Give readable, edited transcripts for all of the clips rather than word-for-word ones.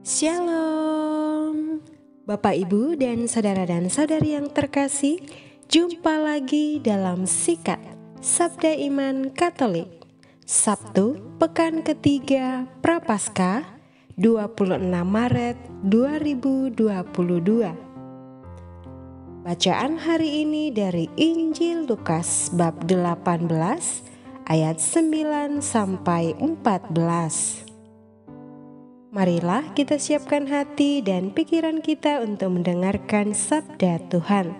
Shalom, Bapak, Ibu, dan saudari yang terkasih. Jumpa lagi dalam Sikat Sabda Iman Katolik, Sabtu, pekan ketiga Prapaskah, 26 Maret 2022. Bacaan hari ini dari Injil Lukas bab 18 ayat 9 sampai 14. Marilah kita siapkan hati dan pikiran kita untuk mendengarkan sabda Tuhan.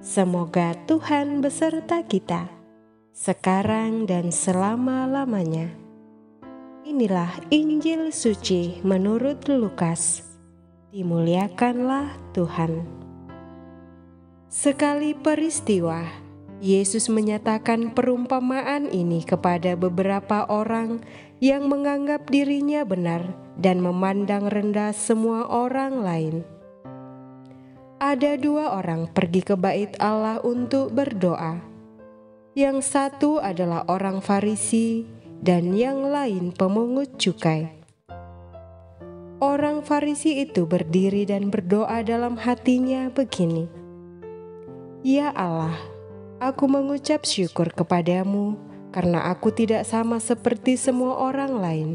Semoga Tuhan beserta kita, sekarang dan selama-lamanya. Inilah Injil suci menurut Lukas. Dimuliakanlah Tuhan. Sekali peristiwa, Yesus menyatakan perumpamaan ini kepada beberapa orang yang menganggap dirinya benar dan memandang rendah semua orang lain. Ada dua orang pergi ke bait Allah untuk berdoa. Yang satu adalah orang Farisi dan yang lain pemungut cukai. Orang Farisi itu berdiri dan berdoa dalam hatinya begini, "Ya Allah, aku mengucap syukur kepadamu karena aku tidak sama seperti semua orang lain.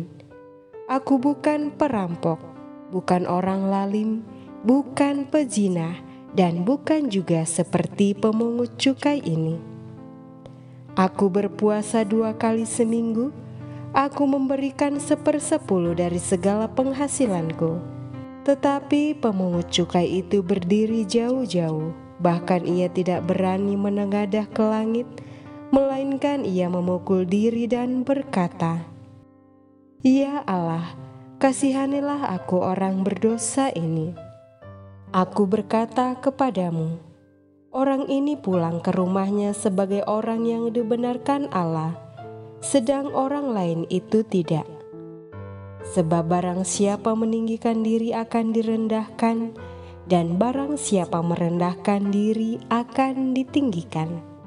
Aku bukan perampok, bukan orang lalim, bukan pezina, dan bukan juga seperti pemungut cukai ini. Aku berpuasa 2 kali seminggu, aku memberikan 1/10 dari segala penghasilanku." Tetapi pemungut cukai itu berdiri jauh-jauh, bahkan ia tidak berani menengadah ke langit, melainkan ia memukul diri dan berkata, "Ya Allah, kasihanilah aku orang berdosa ini." Aku berkata kepadamu, orang ini pulang ke rumahnya sebagai orang yang dibenarkan Allah, sedang orang lain itu tidak. Sebab barang siapa meninggikan diri akan direndahkan, dan barang siapa merendahkan diri akan ditinggikan.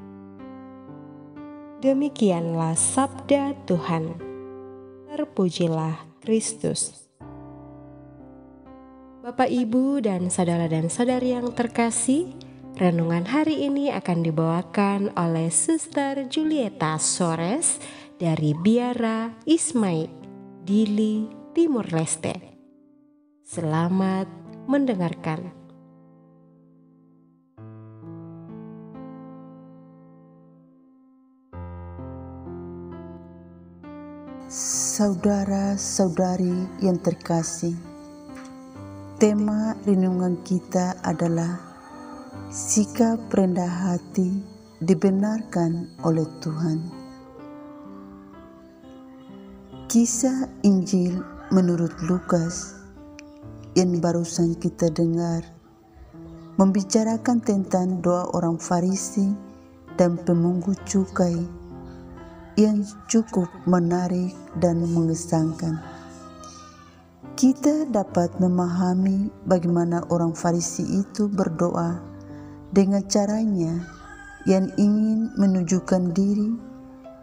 Demikianlah sabda Tuhan. Terpujilah Kristus. Bapak, Ibu, dan saudari yang terkasih, renungan hari ini akan dibawakan oleh Suster Julieta Sores dari Biara Ismail, Dili, Timur Leste. Selamat mendengarkan. Saudara-saudari yang terkasih, tema renungan kita adalah sikap rendah hati dibenarkan oleh Tuhan. Kisah Injil menurut Lukas yang barusan kita dengar membicarakan tentang 2 orang Farisi dan pemungut cukai yang cukup menarik dan mengesankan. Kita dapat memahami bagaimana orang Farisi itu berdoa dengan caranya yang ingin menunjukkan diri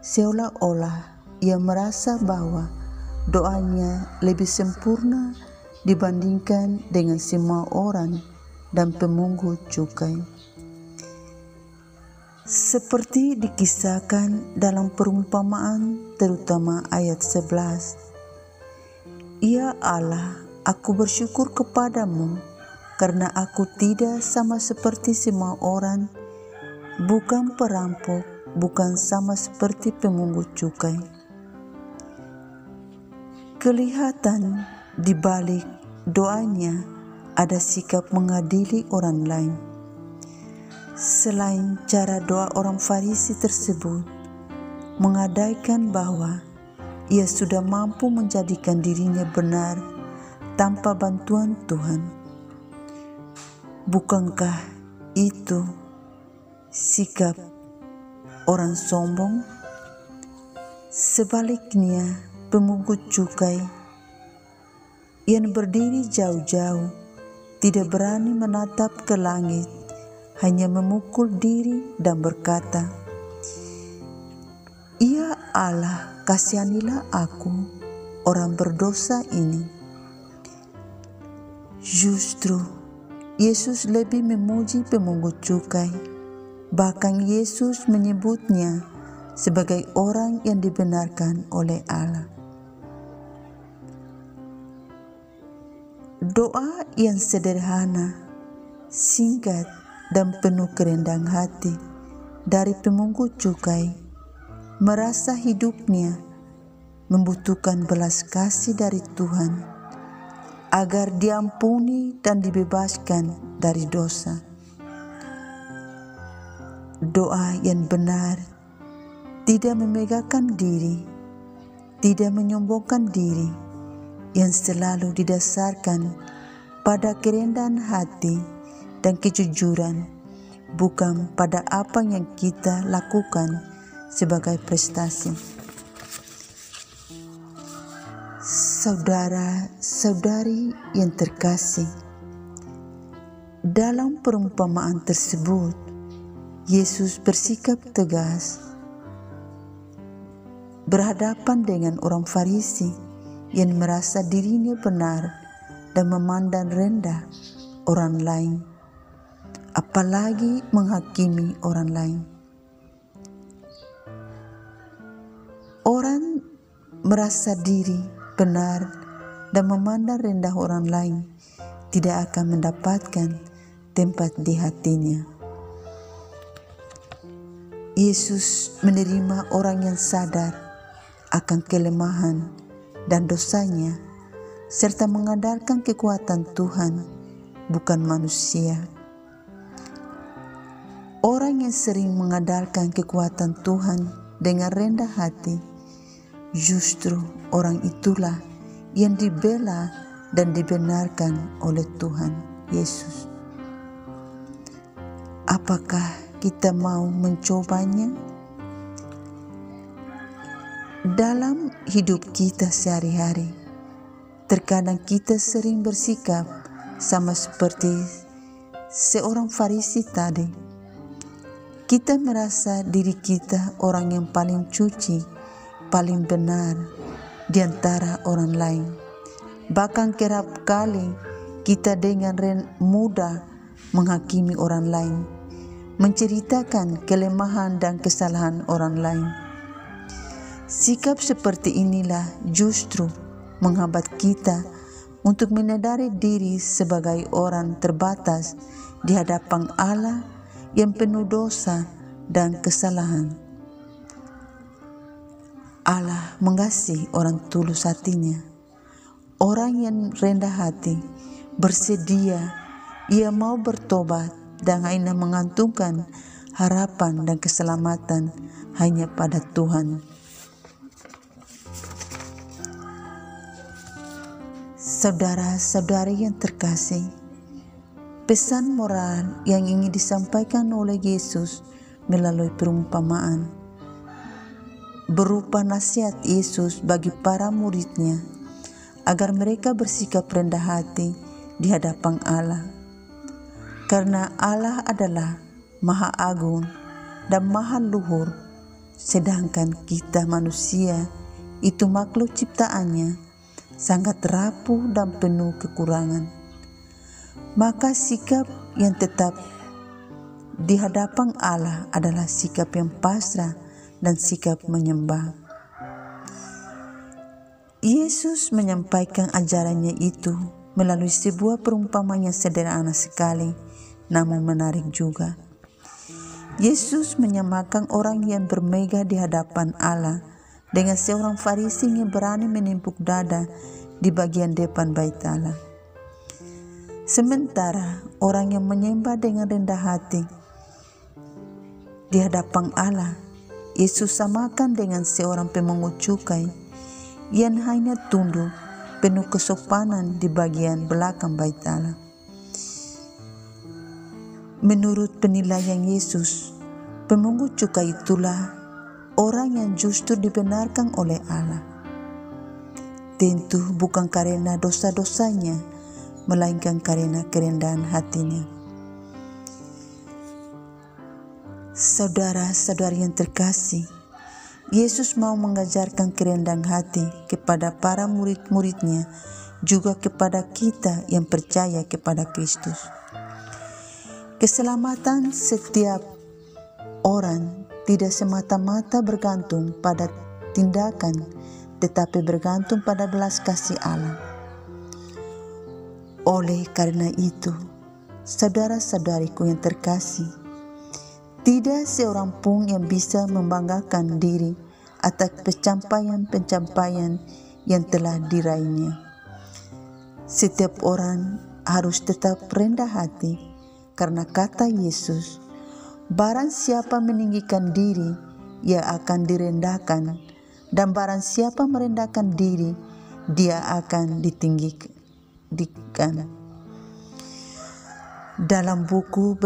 seolah-olah ia merasa bahwa doanya lebih sempurna dibandingkan dengan semua orang dan pemungut cukai. Seperti dikisahkan dalam perumpamaan terutama ayat 11. "Ya Allah, aku bersyukur kepadamu karena aku tidak sama seperti semua orang, bukan perampok, bukan sama seperti pemungut cukai." Kelihatan di balik doanya ada sikap mengadili orang lain. Selain cara doa orang Farisi tersebut mengadaikan bahwa ia sudah mampu menjadikan dirinya benar tanpa bantuan Tuhan. Bukankah itu sikap orang sombong? Sebaliknya, pemungut cukai yang berdiri jauh-jauh tidak berani menatap ke langit, hanya memukul diri dan berkata, Allah, kasihanilah aku, orang berdosa ini. Justru Yesus lebih memuji pemungut cukai. Bahkan Yesus menyebutnya sebagai orang yang dibenarkan oleh Allah. Doa yang sederhana, singkat, dan penuh kerendahan hati dari pemungut cukai merasa hidupnya membutuhkan belas kasih dari Tuhan agar diampuni dan dibebaskan dari dosa. Doa yang benar tidak memegahkan diri, tidak menyombongkan diri, yang selalu didasarkan pada kerendahan hati dan kejujuran, bukan pada apa yang kita lakukan sebagai prestasi. Saudara-saudari yang terkasih, dalam perumpamaan tersebut, Yesus bersikap tegas berhadapan dengan orang Farisi yang merasa dirinya benar dan memandang rendah orang lain, apalagi menghakimi orang lain. Orang merasa diri benar dan memandang rendah orang lain tidak akan mendapatkan tempat di hatinya. Yesus menerima orang yang sadar akan kelemahan dan dosanya, serta mengandalkan kekuatan Tuhan, bukan manusia. Orang yang sering mengandalkan kekuatan Tuhan dengan rendah hati, justru orang itulah yang dibela dan dibenarkan oleh Tuhan Yesus. Apakah kita mau mencobanya? Dalam hidup kita sehari-hari, terkadang kita sering bersikap sama seperti seorang Farisi tadi. Kita merasa diri kita orang yang paling suci, paling benar di antara orang lain. Bahkan kerap kali kita dengan mudah menghakimi orang lain, menceritakan kelemahan dan kesalahan orang lain. Sikap seperti inilah justru menghambat kita untuk menyadari diri sebagai orang terbatas di hadapan Allah yang penuh dosa dan kesalahan. Allah mengasihi orang tulus hatinya, orang yang rendah hati, bersedia, ia mau bertobat dan hanya menggantungkan harapan dan keselamatan hanya pada Tuhan. Saudara-saudari yang terkasih, pesan moral yang ingin disampaikan oleh Yesus melalui perumpamaan berupa nasihat Yesus bagi para muridnya agar mereka bersikap rendah hati di hadapan Allah. Karena Allah adalah Maha Agung dan Maha Luhur, sedangkan kita manusia itu makhluk ciptaannya sangat rapuh dan penuh kekurangan. Maka sikap yang tetap di hadapan Allah adalah sikap yang pasrah dan sikap menyembah. Yesus menyampaikan ajarannya itu melalui sebuah perumpamaan yang sederhana sekali, namun menarik juga. Yesus menyamakan orang yang bermegah di hadapan Allah dengan seorang Farisi yang berani menimpuk dada di bagian depan bait Allah. Sementara orang yang menyembah dengan rendah hati di hadapan Allah, Yesus samakan dengan seorang pemungut cukai yang hanya tunduk penuh kesopanan di bagian belakang bait Allah. Menurut penilaian Yesus, pemungut cukai itulah orang yang justru dibenarkan oleh Allah. Tentu bukan karena dosa-dosanya, melainkan karena kerendahan hatinya. Saudara-saudari yang terkasih, Yesus mau mengajarkan kerendahan hati kepada para murid-muridnya juga kepada kita yang percaya kepada Kristus. Keselamatan setiap orang tidak semata-mata bergantung pada tindakan, tetapi bergantung pada belas kasih Allah. Oleh karena itu, saudara-saudariku yang terkasih, tidak seorang pun yang bisa membanggakan diri atas pencapaian-pencapaian yang telah diraihnya. Setiap orang harus tetap rendah hati, karena kata Yesus, barang siapa meninggikan diri, ia akan direndahkan, dan barang siapa merendahkan diri, dia akan ditinggikan. Dalam buku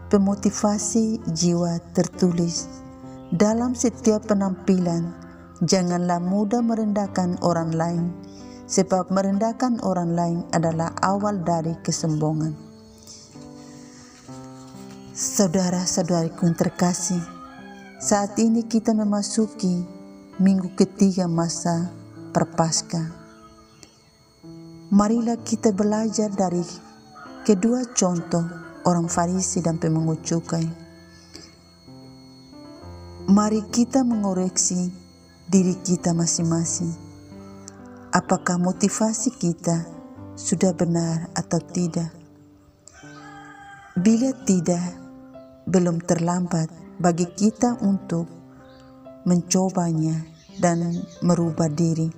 pemotivasi jiwa tertulis, dalam setiap penampilan, janganlah mudah merendahkan orang lain, sebab merendahkan orang lain adalah awal dari kesombongan. Saudara-saudariku yang terkasih, saat ini kita memasuki minggu ketiga masa Prapaskah. Marilah kita belajar dari kedua contoh orang Farisi dan pemungut cukai. Mari kita mengoreksi diri kita masing-masing. Apakah motivasi kita sudah benar atau tidak? Bila tidak, belum terlambat bagi kita untuk mencobanya dan merubah diri.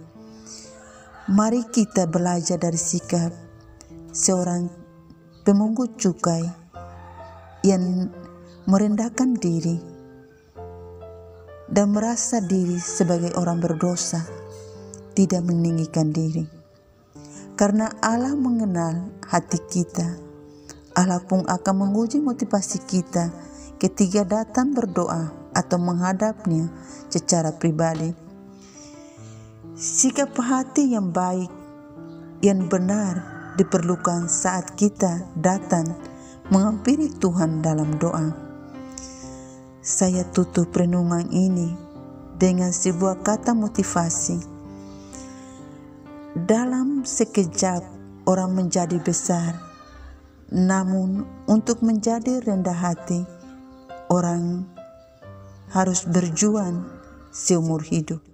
Mari kita belajar dari sikap seorang pemungut cukai yang merendahkan diri dan merasa diri sebagai orang berdosa, tidak meninggikan diri. Karena Allah mengenal hati kita, Allah pun akan menguji motivasi kita ketika datang berdoa atau menghadapnya secara pribadi. Sikap hati yang baik, yang benar diperlukan saat kita datang menghampiri Tuhan dalam doa. Saya tutup renungan ini dengan sebuah kata motivasi. Dalam sekejap orang menjadi besar, namun untuk menjadi rendah hati, orang harus berjuang seumur hidup.